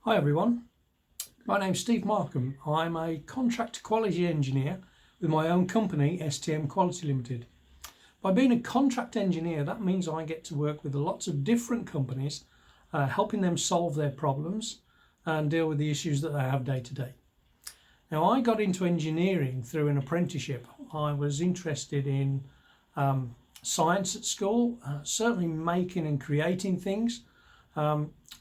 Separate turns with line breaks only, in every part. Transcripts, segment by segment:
Hi everyone, my name's Steve Markham. I'm a contract quality engineer with my own company, STM Quality Limited. By being a contract engineer, that means I get to work with lots of different companies, helping them solve their problems and deal with the issues that they have day to day. Now, I got into engineering through an apprenticeship. I was interested in science at school, certainly making and creating things.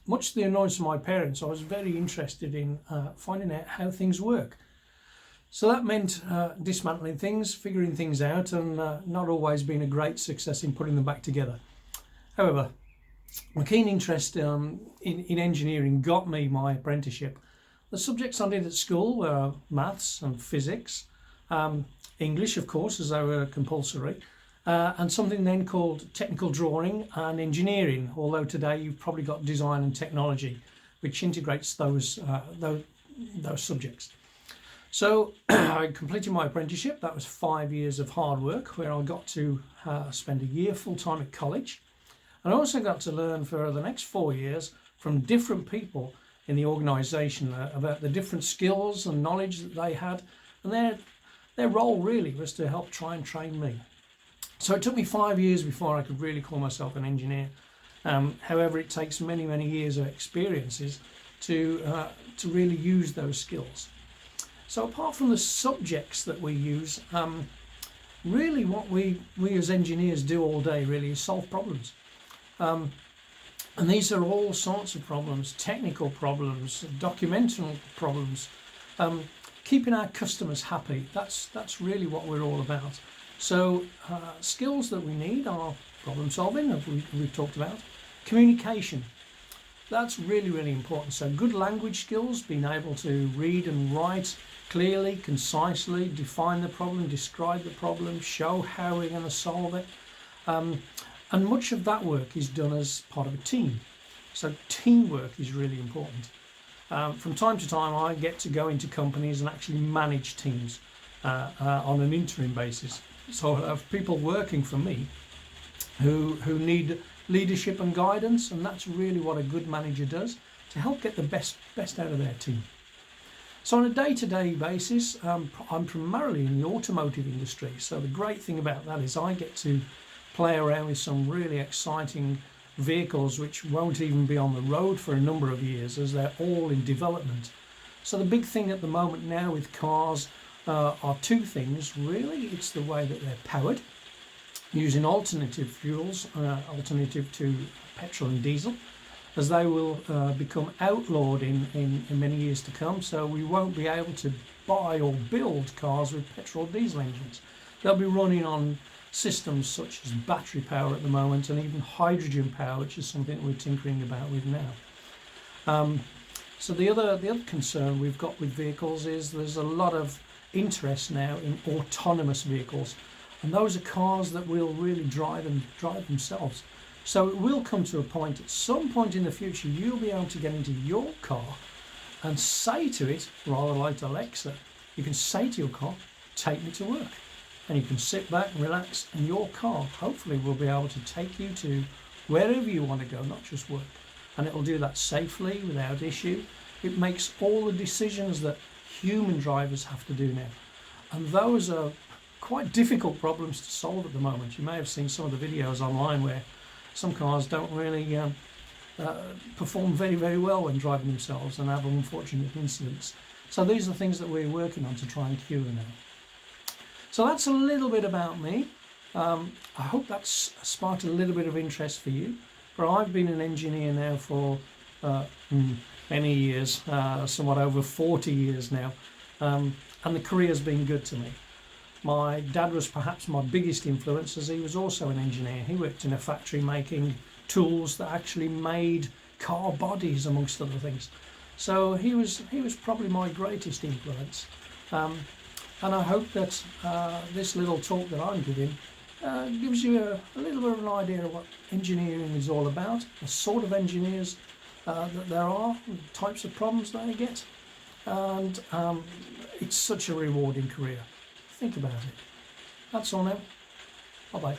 Much to the annoyance of my parents, I was very interested in finding out how things work. So that meant dismantling things, figuring things out, and not always being a great success in putting them back together. However, my keen interest in engineering got me my apprenticeship. The subjects I did at school were maths and physics, English, of course, as they were compulsory, and something then called technical drawing and engineering, although today you've probably got design and technology, which integrates those subjects. So I completed my apprenticeship. That was 5 years of hard work, where I got to spend a year full-time at college. And I also got to learn for the next 4 years from different people in the organisation about the different skills and knowledge that they had, and their role really was to help try and train me. So it took me 5 years before I could really call myself an engineer. However, it takes many, many years of experiences to really use those skills. So apart from the subjects that we use, really what we as engineers do all day really is solve problems. And these are all sorts of problems: technical problems, documental problems, keeping our customers happy. That's really what we're all about. So skills that we need are problem solving, as we've talked about, communication. That's really, really important. So good language skills, being able to read and write clearly, concisely, define the problem, describe the problem, show how we're going to solve it. And much of that work is done as part of a team. So teamwork is really important. From time to time, I get to go into companies and actually manage teams on an interim basis. So I have people working for me who need leadership and guidance, and that's really what a good manager does, to help get the best out of their team. So on a day-to-day basis, I'm primarily in the automotive industry. So the great thing about that is I get to play around with some really exciting vehicles which won't even be on the road for a number of years, as they're all in development. So the big thing at the moment now with cars are two things really. It's the way that they're powered using alternative fuels, alternative to petrol and diesel, as they will become outlawed in many years to come. So we won't be able to buy or build cars with petrol or diesel engines. They'll be running on systems such as battery power at the moment, and even hydrogen power, which is something that we're tinkering about with now. So the other concern we've got with vehicles is there's a lot of interest now in autonomous vehicles, and those are cars that will really drive themselves. So it will come to a point, at some point in the future, you'll be able to get into your car and say to it, rather like Alexa, you can say to your car, take me to work. And you can sit back and relax, and your car hopefully will be able to take you to wherever you want to go, not just work. And it will do that safely, without issue. It makes all the decisions that human drivers have to do now. And those are quite difficult problems to solve at the moment. You may have seen some of the videos online where some cars don't really perform very, very well when driving themselves and have unfortunate incidents. So these are things that we're working on to try and cure now. So that's a little bit about me. I hope that's sparked a little bit of interest for you. But I've been an engineer now for many years, somewhat over 40 years now, and the career's been good to me. My dad was perhaps my biggest influence, as he was also an engineer. He worked in a factory making tools that actually made car bodies, amongst other things. So he was probably my greatest influence. And I hope that this little talk that I'm giving gives you a little bit of an idea of what engineering is all about, the sort of engineers that there are, the types of problems they get, and it's such a rewarding career. Think about it. That's all now. Bye-bye.